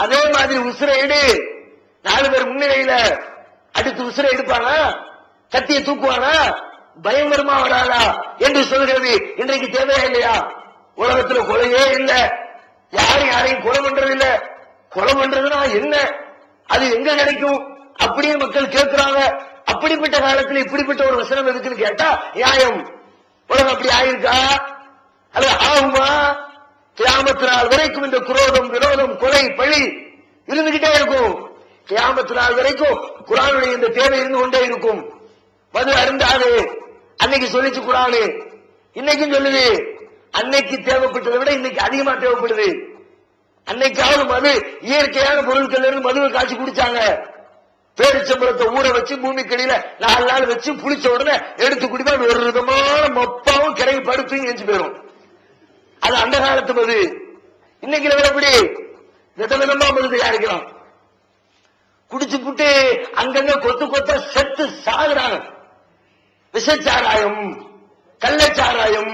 அதே மாதிரி உசுரை எடு, 4 பேர் முன்னிலையில அடுத்து உசுரை எடுப்பானா? கத்தியை தூக்குவானா? பயம் வருமா வராதா என்று சொல்கிறது இன்றைக்கு தேவையா இல்லையா? உலகத்துல கொலையே இல்ல, யாரும் யாரையும் கொலை பண்றது இல்ல. கொலை பண்றதுன்னா என்ன, அது எங்க கிடைக்கும் அப்படியே மக்கள் கேட்கிறாங்க. அப்படிப்பட்ட காலத்தில் இப்படிப்பட்ட ஒரு வசனம் இருக்குன்னு கேட்டா நியாயம். உலகம் அப்படி ஆயிருக்கா? அது ஆகுமா? கியாமத்து நாள் வரைக்கும் இந்த குரோதம், விரோதம், கொலை, பழி இருந்துகிட்டே இருக்கும். கியாமத்து நாள் வரைக்கும் குர்ஆனுடைய இந்த தேவை இருந்து கொண்டே இருக்கும். மது அருந்தாது அன்னைக்கு சொல்லிச்சு குர்ஆன், இன்னைக்கும் சொல்லுது. அன்னைக்கு தேவைப்பட்டதை விட இன்னைக்கு அதிகமா தேவைப்படுது. அன்னைக்காவது மது இயற்கையான பொருட்கள் இருந்து மதுவை காய்ச்சி குடிச்சாங்க. பேரிச்சம்பளத்தை ஊற வச்சு பூமிக்கடியில 4 நாள் வச்சு புளிச்ச உடனே எடுத்து குடிப்பா ஒரு விதமான மொப்பாவும் கிளம்பி படுத்து எஞ்சி போயிடும். அது அந்த காலத்து மது. இன்னைக்கு எப்படி விதவிதமா மது தயாரிக்கலாம். குடிச்சு புட்டு அங்கங்க கொத்து கொத்த செத்து சாகுறாங்க. விஷச்சாராயம், கள்ளச்சாராயம்,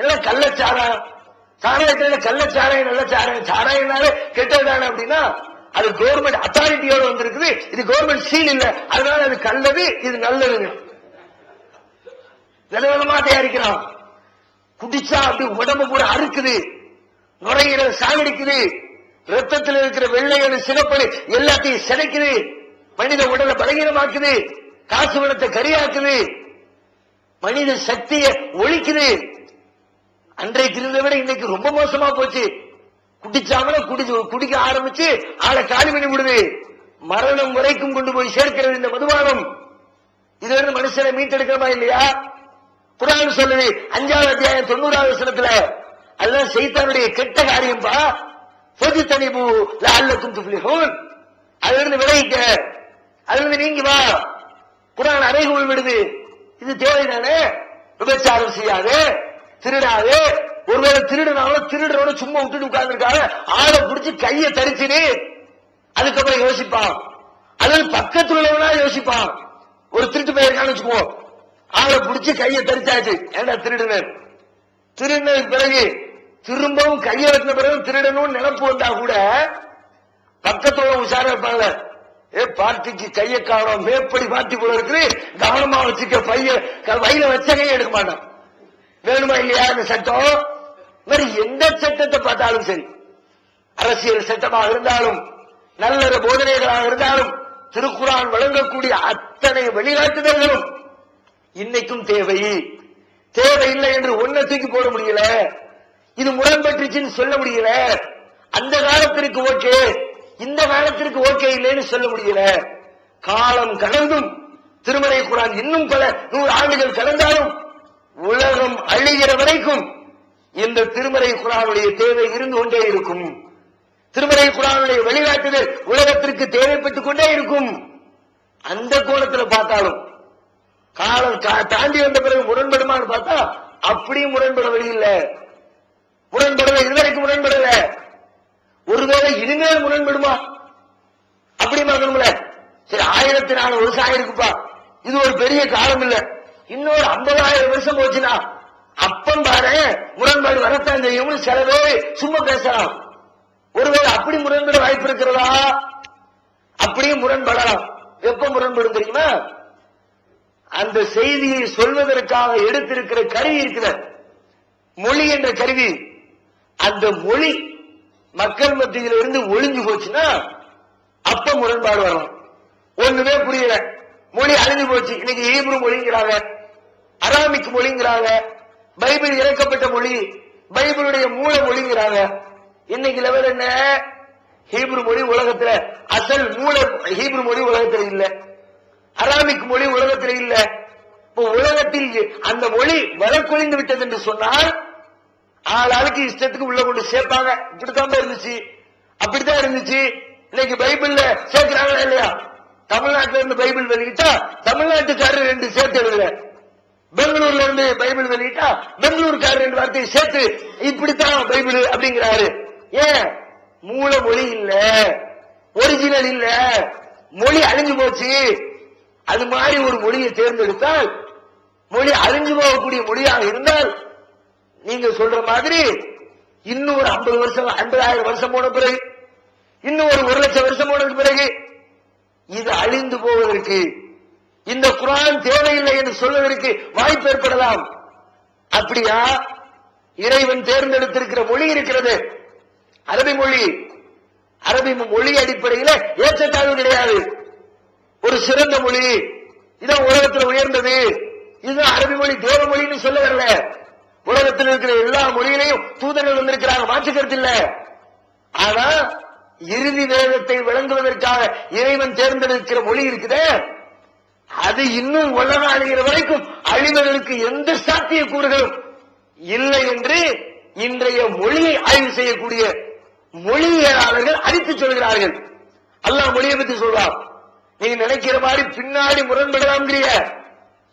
எல்லாம் கள்ளச்சாராயம். சாராயத்துல கள்ளச்சாராயம், நல்ல சாராயம். சாராயம்னாலே கெட்டதானே அப்படின்னா அது கவர்மெண்ட் அத்தாரிட்டியோட வந்திருக்குது. இது கவர்மெண்ட் சீல் இல்ல, அதனால அது கல்லது, இது நல்லது. விதவிதமா தயாரிக்கிறான். குடிச்சா அப்படி உடம்பு பூரா அறுக்குது, நுரையீரல் சாகடிக்குது, ரத்தத்தில் இருக்கிற வெள்ளையோட சிறப்பு எல்லாத்தையும் சிதைக்குது, மனித உடலை பலகீனமாக்குது, காசு பணத்தை கரியாக்குது, மனித சக்தியை ஒழிக்குது. அன்றைக்கு இருந்ததை விட இன்னைக்கு ரொம்ப மோசமா போச்சு. குடிச்சாமல குடிக்க ஆரம்பிச்சு ஆளை காலி பண்ணி விடுது. மரணம் வரைக்கும் கொண்டு போய் சேர்க்கிறது இந்த மதுபானம். இதுல இருந்து மனுஷனை மீட்டெடுக்கிறமா இல்லையா? குர்ஆன் சொல்லுது 5வது அத்தியாயம் 90வது வசனத்துல, அதுதான் சைத்தானுடைய கெட்ட காரியம்பா. ஃபஜ்தனிபு லஅல்லக்கும் துஃப்லிஹூன், அதுல இருந்து விலகிக்க, அதுல இருந்து நீங்கி வா. குர்ஆன் அறைகூவல் விடுது. இது தேவைதானே? விபச்சாரம் செய்யாது, திருடாது. ஒருவேளை திருடுனாலும் திருடுறோட சும்மா விட்டுட்டு உட்கார்ந்துருக்காங்க, ஆளை பிடிச்சி கையை தரிச்சுன்னு அதுக்கப்புறம் யோசிப்பான். அது பக்கத்துல உள்ளவனா யோசிப்பான். ஒரு திருட்டு போயிருக்கான்னு வச்சுக்கோ, ஆளை பிடிச்சி கையை தரிச்சாச்சு, ஏண்டா திருடுனர். திருடினதுக்கு பிறகு திரும்பவும் கையை வெட்டின பிறகு திருடணும்னு நினைப்பு வந்தா கூட பக்கத்தோட உஷாரா இருப்பாங்க. பார்ட்டிக்கு கையை காணும், மேப்படி பார்ட்டி போல இருக்குது, கவனமா வச்சுக்க, பைய வயில வச்ச கையை எடுக்க மாட்டான். வேணுமா இல்லையா இந்த சட்டம்? மாதிரி எந்த சட்டத்தை பார்த்தாலும் சரி, அரசியல் சட்டமாக இருந்தாலும் நல்ல போதனைகளாக இருந்தாலும் திருக்குர்ஆன் வழங்கக்கூடிய அத்தனை வழிகாட்டுதல்களும் இன்னைக்கும் தேவை. தேவையில்லை என்று ஒன்ன தூக்கி போட முடியல, இது முரண்பட்டுச்சுன்னு சொல்ல முடியல. அந்த காலத்திற்கு ஓகே, இந்த காலத்திற்கு ஓகே இல்லைன்னு சொல்ல முடியல. காலம் கடந்தும் திருமறை குர்ஆன் இன்னும் பல 100 ஆண்டுகள் கடந்தாலும் உலகம் அழிகிற வரைக்கும் இந்த திருமறை குர்ஆனுடைய தேவை இருந்து கொண்டே இருக்கும். திருமறை குர்ஆனுடைய வழிகாட்டுதல் உலகத்திற்கு தேவைப்பட்டுக் கொண்டே இருக்கும். அந்த கோணத்தில் பார்த்தாலும் காலம் தாண்டி வந்த பிறகு முரண்படுமான்னு பார்த்தா அப்படியும் முரண்பட வழி இல்ல. முரண்படல, இதுவரைக்கும் முரண்படல. ஒருவேளை இனிமேல் முரண்படுமா அப்படி பார்க்கணும்ல. சரி, 1400 வருஷம் ஆயிருக்குப்பா, இது ஒரு பெரிய காலம் இல்ல. இன்னொரு 50,000 வருஷம் போச்சுன்னா அப்பம் பாரு முரண்பாடு வரத்தான் செய்யும். சில பேர் சும்மா பேசலாம். ஒருவேளை அப்படி முரண்பட வாய்ப்பு இருக்கிறதா? அப்படியும் முரண்படலாம். எப்ப முரண்படும் தெரியுமா? அந்த செய்தியை சொல்வதற்காக எடுத்திருக்கிற கருவி இருக்கிற மொழி என்ற கருவி, அந்த மொழி மக்கள் மத்தியில இருந்து ஒளிஞ்சு போச்சுன்னா அப்ப முரண்பாடு வரலாம். ஒண்ணுமே புரியல, மொழி அழிஞ்சு போச்சு. இன்னைக்கு ஹீப்ரு மொழிங்கிறாங்க, அராமிக் மொழிங்கிறாங்க, பைபிள் இறக்கப்பட்ட மொழி, பைபிளுடைய மூல மொழிங்கிறாங்க. இன்னைக்கு லெவல் என்ன? ஹீப்ரு மொழி உலகத்துல அசல் மூல ஹீப்ரு மொழி உலகத்துல இல்ல, அராமிக் மொழி உலகத்துல இல்ல. இப்போ உலகத்தில் அந்த மொழி வழக்கொழிந்து விட்டது என்று சொன்னால் ஆளாளுக்கு இஷ்டத்துக்கு உள்ள கொண்டு சேர்ப்பாங்க. இப்படித்தான் இருந்துச்சு, அப்படித்தான் இருந்துச்சு. இன்னைக்கு பைபிள்ல சேர்க்கிறாங்களா இல்லையா? தமிழ்நாட்டில இருந்து பைபிள் வெளியிட்டா தமிழ்நாட்டுக்காரர் 2 சேர்த்து எழுதுற, பெங்களூர்ல இருந்து பைபிள் வெளியிட்டா பெங்களூருக்காரர் 2 வார்த்தையை சேர்த்து இப்படித்தான் பைபிள் அப்படிங்கிறாரு. ஏன்? மூல மொழி இல்ல, ஒரிஜினல் இல்ல, மொழி அழிஞ்சு போச்சு. அது மாதிரி ஒரு மொழியை தேர்ந்தெடுத்தால், மொழி அழிஞ்சு போகக்கூடிய மொழியாக இருந்தால், நீங்க சொல்ற மாதிரி இன்னும் ஒரு 50,000 வருஷம் 50,000 வருஷம் போன பிறகு இன்னும் ஒரு 1,00,000 வருஷம் போனதுக்கு பிறகு இது அழிந்து போவதற்கு, இந்த குர்ஆன் தேவையில்லை என்று சொல்வதற்கு வாய்ப்பு ஏற்படலாம். அப்படியா? இறைவன் தேர்ந்தெடுத்திருக்கிற மொழி இருக்கிறது அரபி மொழி. அரபி மொழி அடிப்படையில் ஏற்றத்தாழ்வு கிடையாது. ஒரு சிறந்த மொழி, இதான் உலகத்தில் உயர்ந்தது, இதுதான் அரபி மொழி தேவ மொழின்னு சொல்ல வரல. உலகத்தில் இருக்கிற எல்லா மொழியிலையும் தூதர்கள் வந்திருக்கிறாங்க, மாற்று கருத்து இல்ல. ஆனா இறுதி வேதத்தை விளங்குவதற்காக இறைவன் தேர்ந்தெடுக்கிற மொழி இருக்குதே, அது இன்னும் உலகம் அழிகிற வரைக்கும் அழிவதற்கு எந்த சாத்திய கூறுகளும் இல்லை என்று இன்றைய மொழியை ஆய்வு செய்யக்கூடிய மொழியியலாளர்கள் அடித்து சொல்கிறார்கள். அல்லாஹ் மொழியை பத்தி சொல்றான். நீங்க நினைக்கிற மாதிரி பின்னாடி முரண்படலாம்,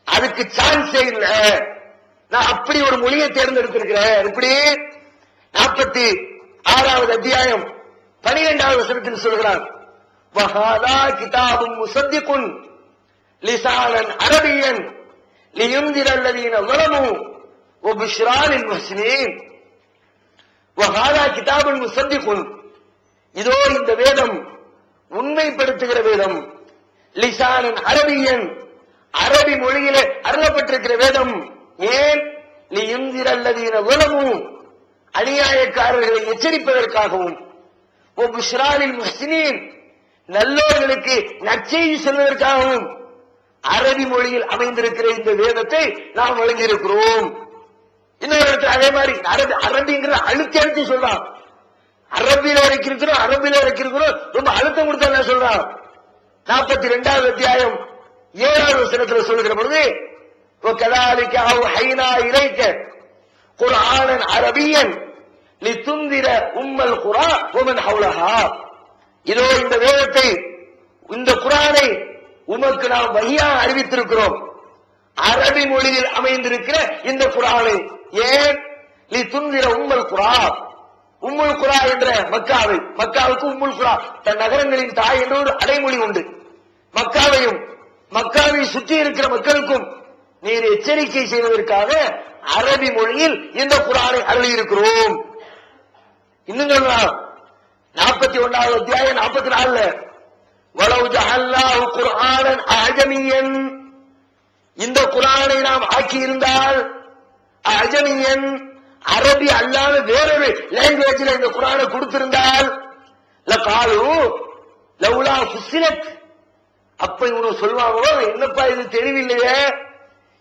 அதுக்கு சான்ஸே இல்ல. நான் அப்படி ஒரு மொழியை தேர்ந்தெடுத்திருக்கிறேன். இப்படி 46வது அத்தியாயம் 12வது வசனத்தில் சொல்கிறான், வஹாதா கிதாபும் முஸத்திகுன் லிசானன் அரபியன் லியுன்திர அல்லதீன ஸலமு வபுஷ்ரா லில் முஹ்ஸினீன். வஹாதா கிதாபுன் முஸத்திகுன், இதோ இந்த வேதம் உண்மைப்படுத்துகிற வேதம். லிசானன் அரபியன், அரபி மொழியிலே அருளப்பட்டிருக்கிற வேதம். ஏன்? லியுன்திர அல்லதீன ஸலமு, அநியாயக்காரர்களை எச்சரிப்பதற்காகவும், வபுஷ்ரா லில் முஹ்ஸினீன், நல்லோர்களுக்கு நற்செய்தி சொல்வதற்காகவும் அரபி மொழியில் அமைந்திருக்கிற இந்த வேதத்தை நாம் வழங்கியிருக்கிறோம். இன்னொரு இடத்துல அதே மாதிரி அரபிங்கிற அழுத்தி அழுத்தி சொல்றான். அரபியில இறக்கிருக்கிறோம், அரபியில இறக்கிருக்கிறோம், ரொம்ப அழுத்தம் கொடுத்தா சொல்றான். 42வது அத்தியாயம் 7வது வசனத்தில் சொல்லுகிற பொழுது, وَكَذَلِكَ أَوْحَيْنَا إِلَيْكَ قُرْآنًا عَرَبِيًّا لِتُنذِرَ أُمَّ الْقُرَى وَمَنْ حَوْلَهَا. இதோ இந்த வேதத்தை, இந்த குர்ஆனை உமக்கு நாம் வஹியாக அறிவித்திருக்கிறோம், அரபி மொழியில் அமைந்திருக்கிற இந்த குர்ஆனை. ஏன்? லிதுன்திர உம்முல் குரா, உம்முல் குரா என்ற மக்காவை, மக்காவுக்கு உம்முல் குரா, தன் நகரங்களின் தாய் என்ற ஒரு அடைமொழி உண்டு. மக்காவையும் மக்காவை சுற்றி இருக்கிற மக்களுக்கும் நீர் எச்சரிக்கை செய்வதற்காக அரபி மொழியில் இந்த குர்ஆனை அருளியிருக்கிறோம். இன்னும் சொல்லலாம், 41வது அத்தியாயம் 44ல, வலவு ஜஅல்னாஹு குர்ஆனன் அஜமியன், இந்த குர்ஆனை நாம் ஆக்கி இருந்தால், அஜமியன் அரபி அல்லாத வேறொரு லாங்குவேஜில் இந்த குர்ஆனை கொடுத்திருந்தால், லகாலு லவுலா ஃபுஸ்ஸிலத், அப்ப இவங்க சொல்வாங்க, என்னப்பா இது தெளிவில்லையே,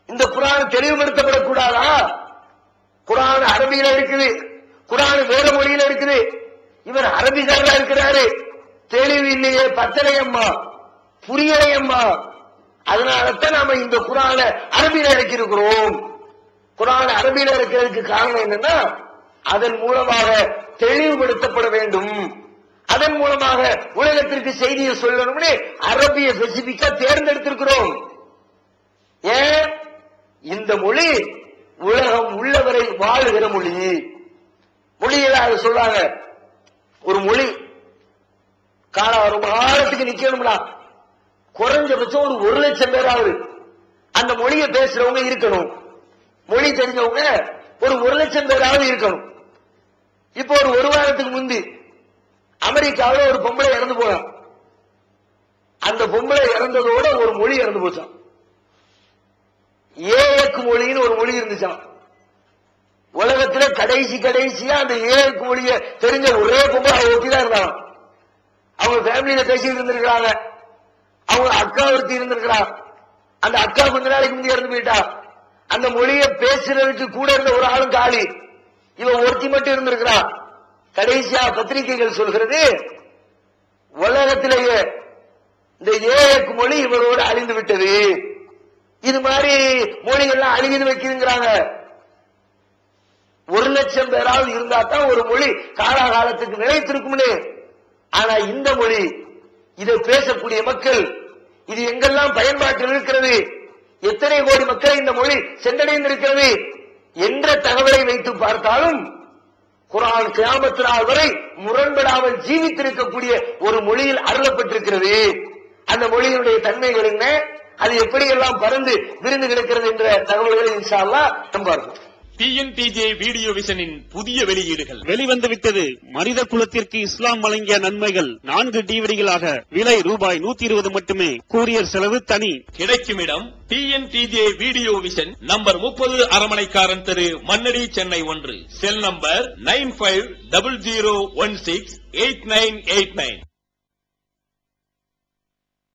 இந்த குர்ஆன் தெளிவுபடுத்தப்படக்கூடாதா? குர்ஆன் அரபியில இருக்குது, குர்ஆன் வேற மொழியில இருக்குது, இவர் அரபிக்காரரா இருக்கிறாரு, தெளிவு இல்லையே, பத்தலையம்மா, புரியலையம்மா. அதனாலதான் நாம இந்த குர்ஆனை அரபியில இறக்கியிருக்கிறோம். குர்ஆன் அரபியில இருக்கிறதுக்கு காரணம் என்னன்னா, அதன் மூலமாக தெளிவுபடுத்தப்பட வேண்டும், அதன் மூலமாக உலகத்திற்கு செய்தியை சொல்லணும்னு அரபிய ஸ்பெசிபிக்கா தேர்ந்தெடுத்திருக்கிறோம். ஏன்? இந்த மொழி உலகம் உள்ளவரை வாழுகிற மொழி. மொழியில சொல்றாங்க, ஒரு மொழி ரொம்ப காலத்துக்கு நிக்கணும்னா குறைஞ்சபட்சம் ஒரு 1,00,000 பேராவது அந்த மொழியை பேசுறவங்க இருக்கணும். மொழி தெரிஞ்சவங்க ஒரு 1,00,000 பேராவது இருக்கணும். இப்போ ஒரு வாரத்துக்கு முந்தி அமெரிக்காவில் ஒரு பொம்பளை இறந்து போனான். அந்த பொம்பளை இறந்ததோட ஒரு மொழி இறந்து போச்சான். ஏழக்கு மொழின்னு ஒரு மொழி இருந்துச்சான். உலகத்துல கடைசியா அந்த ஏழக்கு மொழியை தெரிஞ்ச ஒரே பொம்பளை ஒட்டிதான் இருந்தாங்க. அவங்க ஃபேமிலியில பேசிட்டு இருந்திருக்கிறாங்க. அவங்க அக்கா ஒருத்தி இருந்திருக்கிறான். அந்த அக்கா கொஞ்ச நாளைக்கு முந்தைய இறந்து போயிட்டா. அந்த மொழியை பேசுறதுக்கு கூட இருந்த ஒரு ஆளும் காலி, இவன் ஒருத்தி மட்டும் இருந்திருக்கிறான். கடைசியா பத்திரிகைகள் சொல்கிறது, உலகத்திலேயே இந்த ஏழக்கு மொழி இவரோடு அழிந்து விட்டது. இது மாதிரி மொழிகள்லாம் அழிந்து வைக்குதுங்கிறாங்க. 1,00,000 பேராவது இருந்தா தான் ஒரு மொழி காலாகாலத்துக்கு நிலைத்திருக்கும்னு. ஆனா இந்த மொழி, இதை பேசக்கூடிய மக்கள், இது எங்கெல்லாம் பயன்பாட்டில் இருக்கிறது, எத்தனை கோடி மக்களை இந்த மொழி சென்றடைந்திருக்கிறது என்ற தகவலை வைத்து பார்த்தாலும் குர்ஆன் கியாமத் நாள் வரை முரண்படாமல் ஜீவித்திருக்கக்கூடிய ஒரு மொழியில் அருளப்பட்டிருக்கிறது. அந்த மொழியினுடைய தன்மைகள் என்ன, அது எப்படியெல்லாம் பறந்து விரிந்து கிடக்கிறது என்ற தகவல்களை இன்ஷா அல்லாஹ் நாம் பார்ப்போம். TNTJ வீடியோ விஷனின் புதிய வெளியீடுகள் வெளிவந்துவிட்டது. மனித குலத்திற்கு இஸ்லாம் வழங்கிய நன்மைகள் 4 டிவிடிகளாக. விலை ரூபாய் 120 மட்டுமே. கூரியர் செலவு தனி. கிடைக்கும் இடம் TNTJ வீடியோ விஷன், நம்பர் 30, அரமனைக்காரன் தெரு, மண்ணடி, சென்னை 1. Cell number 9500168989.